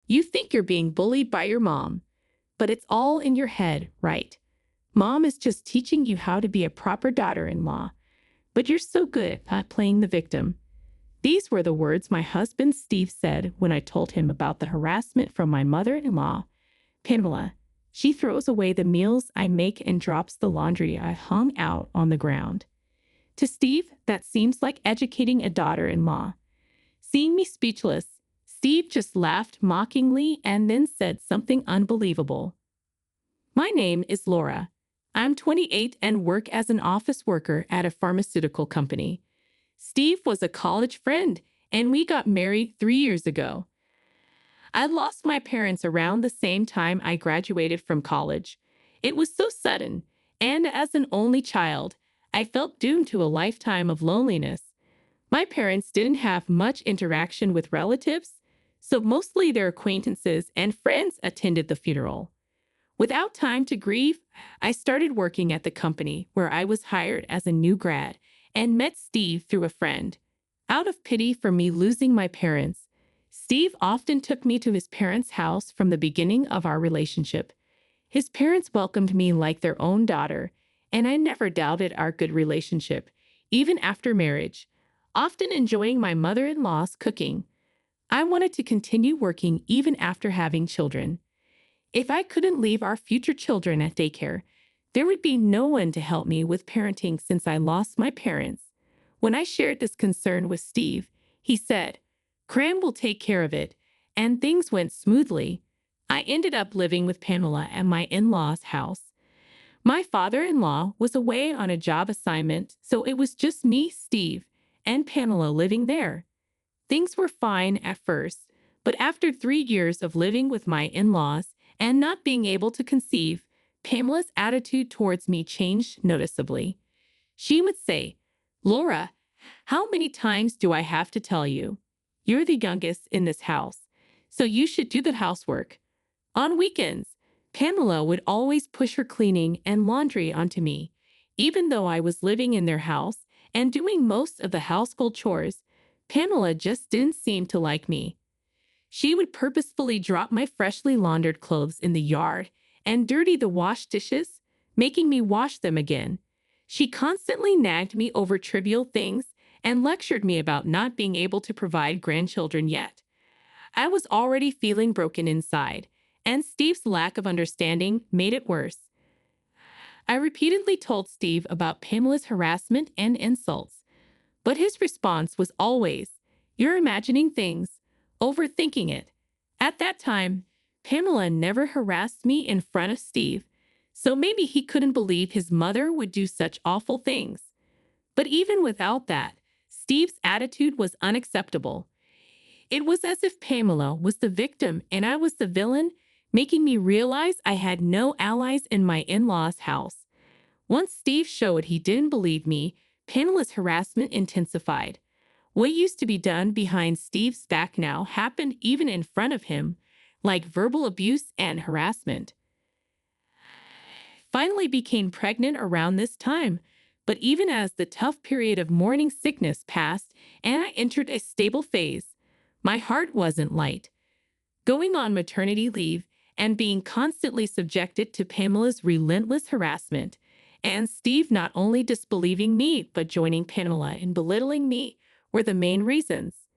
You think you're being bullied by your mom, but it's all in your head, right? Mom is just teaching you how to be a proper daughter-in-law, but you're so good at playing the victim. These were the words my husband Steve said when I told him about the harassment from my mother-in-law, Pamela. She throws away the meals I make and drops the laundry I hung out on the ground. To Steve, that seems like educating a daughter-in-law. Seeing me speechless, Steve just laughed mockingly and then said something unbelievable. My name is Laura. I'm 28 and work as an office worker at a pharmaceutical company. Steve was a college friend, and we got married 3 years ago. I lost my parents around the same time I graduated from college. It was so sudden, and as an only child, I felt doomed to a lifetime of loneliness. My parents didn't have much interaction with relatives, so mostly their acquaintances and friends attended the funeral. Without time to grieve, I started working at the company where I was hired as a new grad and met Steve through a friend. Out of pity for me losing my parents, Steve often took me to his parents' house from the beginning of our relationship. His parents welcomed me like their own daughter, and I never doubted our good relationship, even after marriage, often enjoying my mother-in-law's cooking. I wanted to continue working even after having children. If I couldn't leave our future children at daycare, there would be no one to help me with parenting since I lost my parents. When I shared this concern with Steve, he said, "Cram will take care of it," and things went smoothly. I ended up living with Pamela at my in-laws' house. My father-in-law was away on a job assignment, so it was just me, Steve, and Pamela living there. Things were fine at first, but after 3 years of living with my in-laws and not being able to conceive, Pamela's attitude towards me changed noticeably. She would say, "Laura, how many times do I have to tell you? You're the youngest in this house, so you should do the housework." On weekends, Pamela would always push her cleaning and laundry onto me. Even though I was living in their house and doing most of the household chores, Pamela just didn't seem to like me. She would purposefully drop my freshly laundered clothes in the yard and dirty the wash dishes, making me wash them again. She constantly nagged me over trivial things and lectured me about not being able to provide grandchildren yet. I was already feeling broken inside, and Steve's lack of understanding made it worse. I repeatedly told Steve about Pamela's harassment and insults, but his response was always, "You're imagining things, overthinking it." At that time, Pamela never harassed me in front of Steve, so maybe he couldn't believe his mother would do such awful things. But even without that, Steve's attitude was unacceptable. It was as if Pamela was the victim and I was the villain, making me realize I had no allies in my in-laws' house. Once Steve showed he didn't believe me, Pamela's harassment intensified. What used to be done behind Steve's back now happened even in front of him, like verbal abuse and harassment. Finally became pregnant around this time, but even as the tough period of morning sickness passed and I entered a stable phase, my heart wasn't light. Going on maternity leave and being constantly subjected to Pamela's relentless harassment, and Steve not only disbelieving me but joining Pamela in belittling me were the main reasons.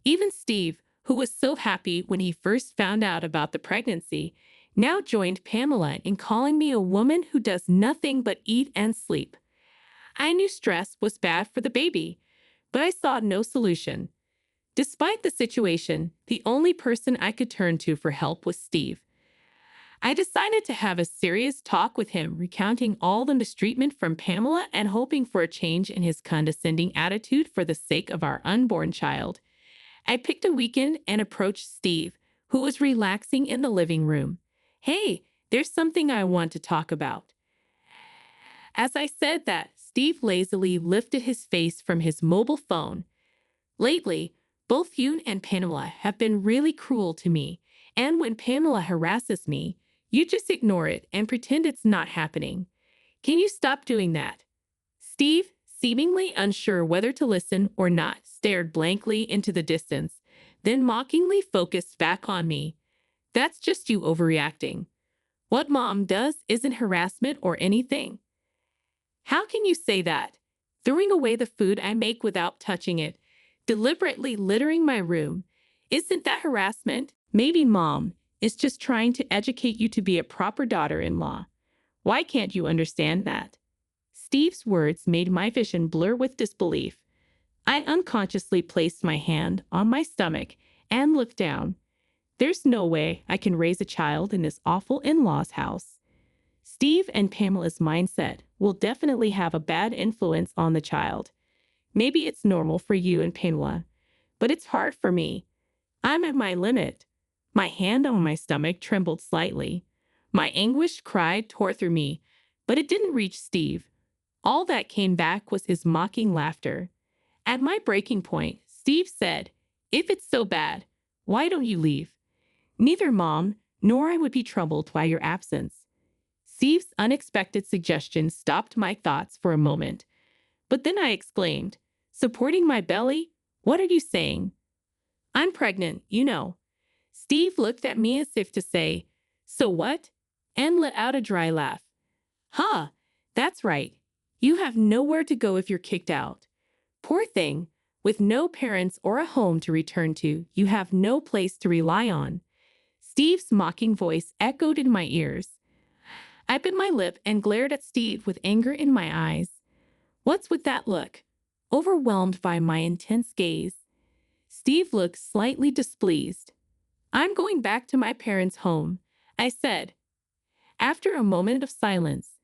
Even Steve, who was so happy when he first found out about the pregnancy, now joined Pamela in calling me a woman who does nothing but eat and sleep. I knew stress was bad for the baby, but I saw no solution. Despite the situation, the only person I could turn to for help was Steve. I decided to have a serious talk with him, recounting all the mistreatment from Pamela and hoping for a change in his condescending attitude for the sake of our unborn child. I picked a weekend and approached Steve, who was relaxing in the living room. "Hey, there's something I want to talk about." As I said that, Steve lazily lifted his face from his mobile phone. "Lately, both you and Pamela have been really cruel to me, and when Pamela harasses me, you just ignore it and pretend it's not happening. Can you stop doing that?" Steve, seemingly unsure whether to listen or not, stared blankly into the distance, then mockingly focused back on me. That's just you overreacting. What mom does isn't harassment or anything. How can you say that? Throwing away the food I make without touching it, deliberately littering my room, isn't that harassment? Maybe mom is just trying to educate you to be a proper daughter-in-law. Why can't you understand that? Steve's words made my vision blur with disbelief. I unconsciously placed my hand on my stomach and looked down. There's no way I can raise a child in this awful in-law's house. Steve and Pamela's mindset will definitely have a bad influence on the child. Maybe it's normal for you and Pamela, but it's hard for me. I'm at my limit. My hand on my stomach trembled slightly. My anguished cry tore through me, but it didn't reach Steve. All that came back was his mocking laughter. At my breaking point, Steve said, "If it's so bad, why don't you leave? Neither mom nor I would be troubled by your absence." Steve's unexpected suggestion stopped my thoughts for a moment. But then I exclaimed, "Supporting my belly? What are you saying?" "I'm pregnant, you know." Steve looked at me as if to say, "So what?" and let out a dry laugh. "Huh, that's right. You have nowhere to go if you're kicked out. Poor thing, with no parents or a home to return to, you have no place to rely on." Steve's mocking voice echoed in my ears. I bit my lip and glared at Steve with anger in my eyes. "What's with that look?" Overwhelmed by my intense gaze, Steve looked slightly displeased. "I'm going back to my parents' home," I said. After a moment of silence,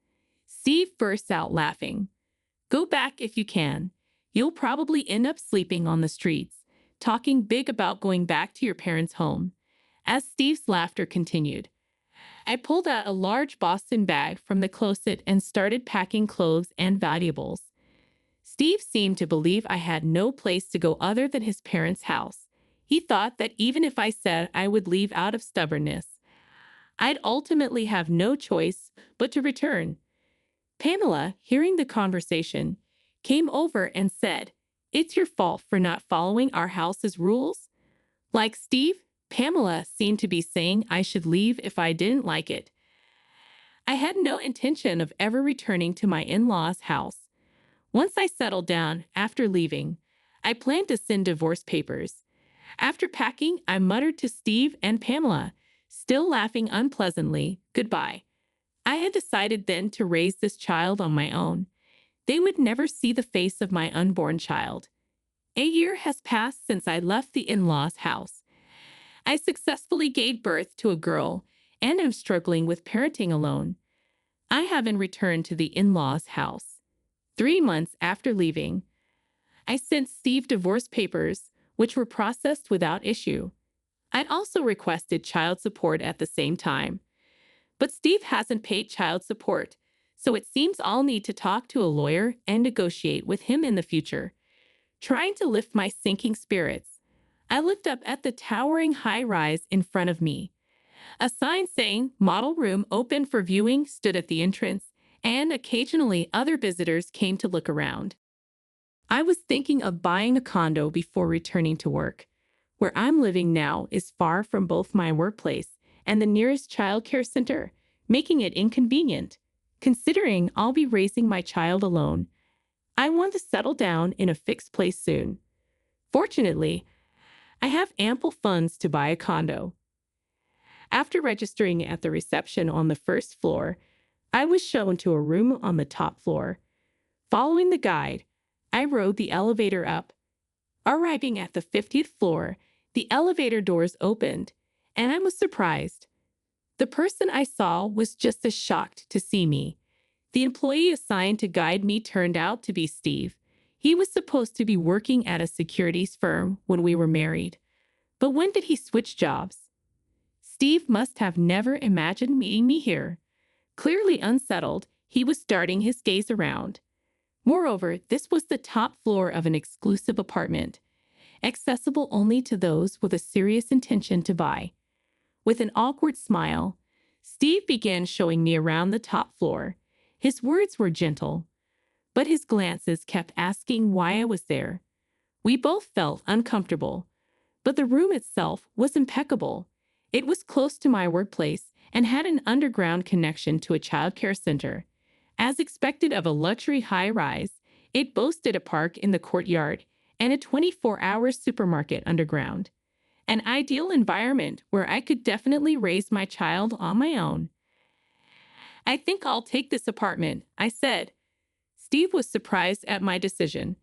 Steve burst out laughing. "Go back if you can. You'll probably end up sleeping on the streets, talking big about going back to your parents' home." As Steve's laughter continued, I pulled out a large Boston bag from the closet and started packing clothes and valuables. Steve seemed to believe I had no place to go other than his parents' house. He thought that even if I said I would leave out of stubbornness, I'd ultimately have no choice but to return. Pamela, hearing the conversation, came over and said, "It's your fault for not following our house's rules." Like Steve, Pamela seemed to be saying I should leave if I didn't like it. I had no intention of ever returning to my in-laws' house. Once I settled down after leaving, I planned to send divorce papers. After packing, I muttered to Steve and Pamela, still laughing unpleasantly, "Goodbye." I had decided then to raise this child on my own. They would never see the face of my unborn child. A year has passed since I left the in-laws' house. I successfully gave birth to a girl and am struggling with parenting alone. I haven't returned to the in-laws' house. 3 months after leaving, I sent Steve divorce papers, which were processed without issue. I'd also requested child support at the same time. But Steve hasn't paid child support, so it seems I'll need to talk to a lawyer and negotiate with him in the future. Trying to lift my sinking spirits, I looked up at the towering high-rise in front of me. A sign saying "Model Room Open for Viewing" stood at the entrance, and occasionally other visitors came to look around. I was thinking of buying a condo before returning to work. Where I'm living now is far from both my workplace and the nearest child care center, making it inconvenient. Considering I'll be raising my child alone, I want to settle down in a fixed place soon. Fortunately, I have ample funds to buy a condo. After registering at the reception on the first floor, I was shown to a room on the top floor. Following the guide, I rode the elevator up. Arriving at the 50th floor, the elevator doors opened, and I was surprised. The person I saw was just as shocked to see me. The employee assigned to guide me turned out to be Steve. He was supposed to be working at a securities firm when we were married. But when did he switch jobs? Steve must have never imagined meeting me here. Clearly unsettled, he was darting his gaze around. Moreover, this was the top floor of an exclusive apartment, accessible only to those with a serious intention to buy. With an awkward smile, Steve began showing me around the top floor. His words were gentle, but his glances kept asking why I was there. We both felt uncomfortable, but the room itself was impeccable. It was close to my workplace and had an underground connection to a childcare center. As expected of a luxury high-rise, it boasted a park in the courtyard and a 24-hour supermarket underground. An ideal environment where I could definitely raise my child on my own. "I think I'll take this apartment," I said. Steve was surprised at my decision.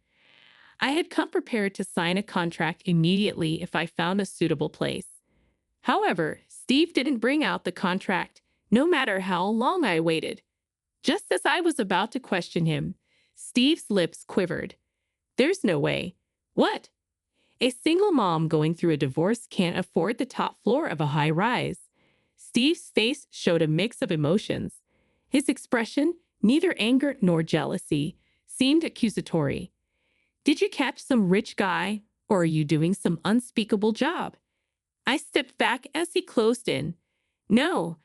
I had come prepared to sign a contract immediately if I found a suitable place. However, Steve didn't bring out the contract, no matter how long I waited. Just as I was about to question him, Steve's lips quivered. "There's no way." "What?" "A single mom going through a divorce can't afford the top floor of a high-rise." Steve's face showed a mix of emotions. His expression, neither anger nor jealousy, seemed accusatory. "Did you catch some rich guy, or are you doing some unspeakable job?" I stepped back as he closed in. "No,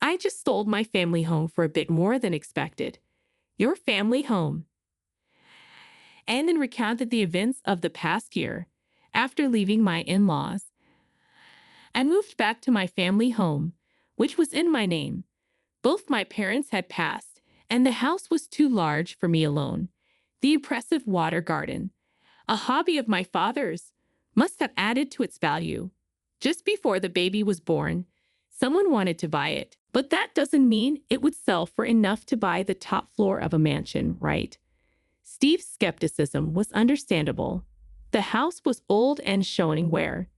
I just sold my family home for a bit more than expected." "Your family home?" And then recounted the events of the past year. After leaving my in-laws, I moved back to my family home, which was in my name. Both my parents had passed, and the house was too large for me alone. The impressive water garden, a hobby of my father's, must have added to its value. Just before the baby was born, someone wanted to buy it, but that doesn't mean it would sell for enough to buy the top floor of a mansion, right? Steve's skepticism was understandable. The house was old and showing wear.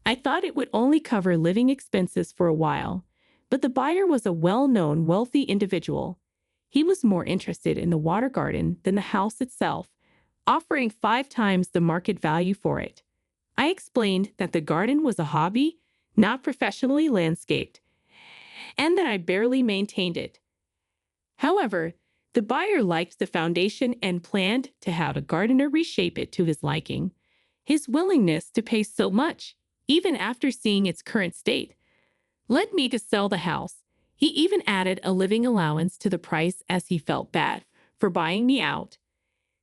I thought it would only cover living expenses for a while, but the buyer was a well-known, wealthy individual. He was more interested in the water garden than the house itself, offering 5 times the market value for it. I explained that the garden was a hobby, not professionally landscaped, and that I barely maintained it. However, the buyer liked the foundation and planned to have a gardener reshape it to his liking. His willingness to pay so much, even after seeing its current state, led me to sell the house. He even added a living allowance to the price as he felt bad for buying me out.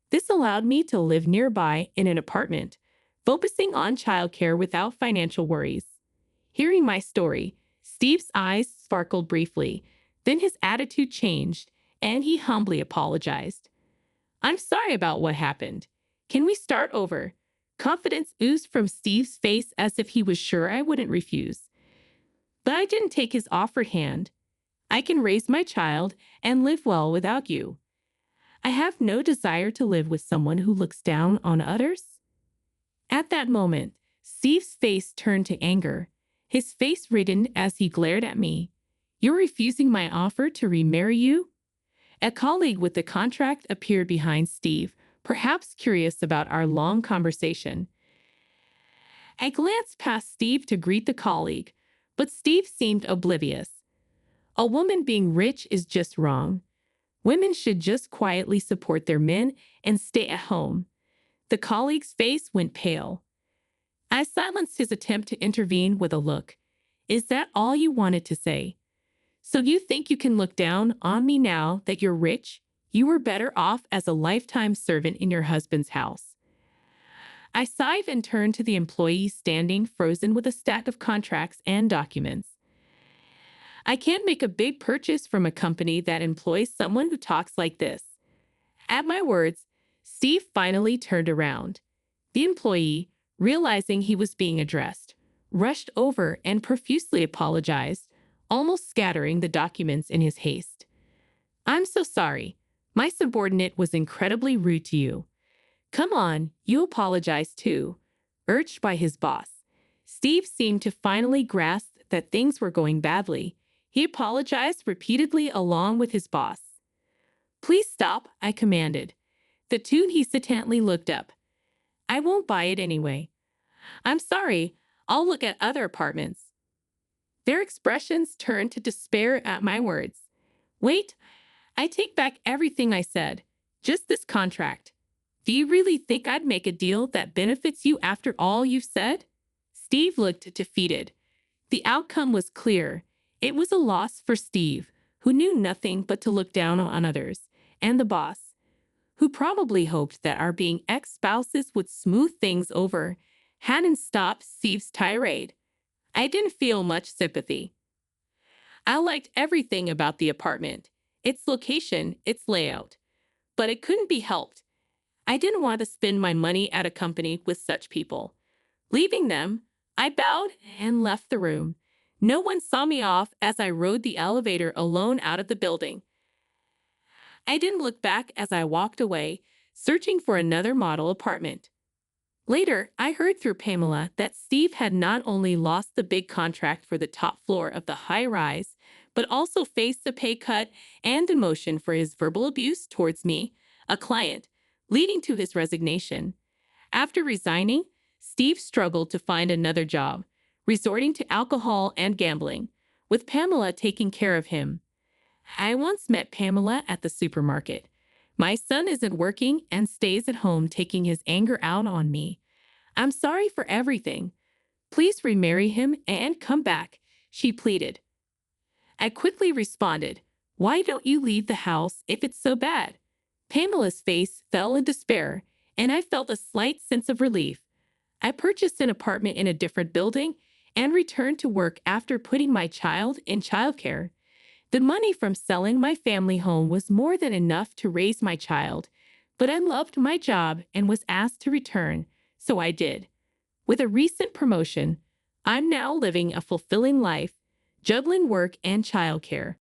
This allowed me to live nearby in an apartment, focusing on childcare without financial worries. Hearing my story, Steve's eyes sparkled briefly, then his attitude changed, and he humbly apologized. "I'm sorry about what happened. Can we start over?" Confidence oozed from Steve's face as if he was sure I wouldn't refuse. But I didn't take his offered hand. "I can raise my child and live well without you. I have no desire to live with someone who looks down on others." At that moment, Steve's face turned to anger. His face reddened as he glared at me. "You're refusing my offer to remarry you?" A colleague with the contract appeared behind Steve, perhaps curious about our long conversation. I glanced past Steve to greet the colleague, but Steve seemed oblivious. A woman being rich is just wrong. Women should just quietly support their men and stay at home. The colleague's face went pale. I silenced his attempt to intervene with a look. "Is that all you wanted to say? So you think you can look down on me now that you're rich? You were better off as a lifetime servant in your husband's house." I sighed and turned to the employee standing frozen with a stack of contracts and documents. "I can't make a big purchase from a company that employs someone who talks like this." At my words, Steve finally turned around. The employee, realizing he was being addressed, rushed over and profusely apologized, almost scattering the documents in his haste. "I'm so sorry. My subordinate was incredibly rude to you." "Come on, you apologize too," urged by his boss. Steve seemed to finally grasp that things were going badly. He apologized repeatedly along with his boss. "Please stop," I commanded. The two hesitantly looked up. "I won't buy it anyway." "I'm sorry, I'll look at other apartments." Their expressions turned to despair at my words. "Wait, I take back everything I said. Just this contract. Do you really think I'd make a deal that benefits you after all you've said?" Steve looked defeated. The outcome was clear. It was a loss for Steve, who knew nothing but to look down on others, and the boss, who probably hoped that our being ex-spouses would smooth things over, hadn't stopped Steve's tirade. I didn't feel much sympathy. I liked everything about the apartment, its location, its layout, but it couldn't be helped. I didn't want to spend my money at a company with such people. Leaving them, I bowed and left the room. No one saw me off as I rode the elevator alone out of the building. I didn't look back as I walked away, searching for another model apartment. Later, I heard through Pamela that Steve had not only lost the big contract for the top floor of the high-rise, but also faced a pay cut and demotion for his verbal abuse towards me, a client, leading to his resignation. After resigning, Steve struggled to find another job, resorting to alcohol and gambling, with Pamela taking care of him. I once met Pamela at the supermarket. My son isn't working and stays at home taking his anger out on me. I'm sorry for everything. Please remarry him and come back, she pleaded. I quickly responded, why don't you leave the house if it's so bad? Pamela's face fell in despair, and I felt a slight sense of relief. I purchased an apartment in a different building and returned to work after putting my child in childcare. The money from selling my family home was more than enough to raise my child, but I loved my job and was asked to return, so I did. With a recent promotion, I'm now living a fulfilling life, juggling work and childcare.